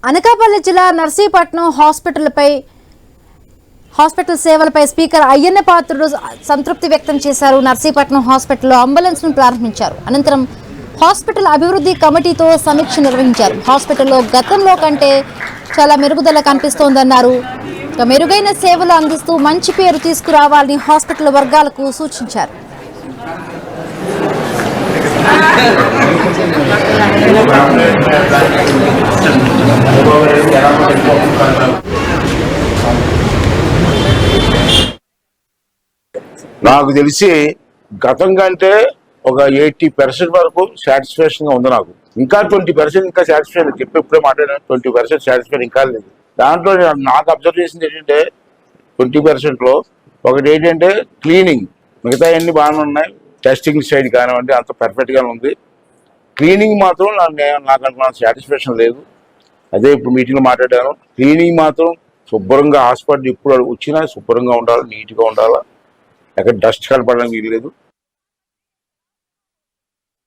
అనకాపల్లి జిల్లా నర్సీపట్నం హాస్పిటల్ సేవలపై స్పీకర్ అయ్యన్న పాత్రుడు సంతృప్తి వ్యక్తం చేశారు. నర్సీపట్నం హాస్పిటల్లో అంబులెన్స్ ను ప్రారంభించారు. అనంతరం హాస్పిటల్ అభివృద్ధి కమిటీతో సమీక్ష నిర్వహించారు. హాస్పిటల్లో గతంలో కంటే చాలా మెరుగుదల కనిపిస్తోందన్నారు. మెరుగైన సేవలు అందిస్తూ మంచి పేరు తీసుకురావాలని హాస్పిటల్ వర్గాలకు సూచించారు. నాకు తెలిసి గతం కంటే ఒక 80% వరకు సాటిస్ఫాక్షన్ గా ఉంది. నాకు ఇంకా 20% ఇంకా సాటిస్ఫాక్షన్ చెప్పి ఇప్పుడే మాట్లాడాను. 20% సాటిస్ఫాక్షన్ ఇంకా లేదు. దాంట్లో నాకు అబ్జర్వ్ చేసింది ఏంటంటే 20% లో ఒకటి ఏంటంటే క్లీనింగ్, మిగతా అన్ని బాగానే ఉన్నాయి. టెస్టింగ్ సైడ్ కానివ్వండి అంత పర్ఫెక్ట్ గానే ఉంది. క్లీనింగ్ మాత్రం నాకు సాటిస్ఫాక్షన్ లేదు. అదే ఇప్పుడు మీటింగ్ లో మాట్లాడాను. క్లీనింగ్ మాత్రం శుభ్రంగా హాస్పిటల్ ఇప్పుడు వచ్చినా శుభ్రంగా ఉండాలి, నీట్గా ఉండాలి. ఎక్కడ డస్ట్ కనపడడానికి వీల్లేదు.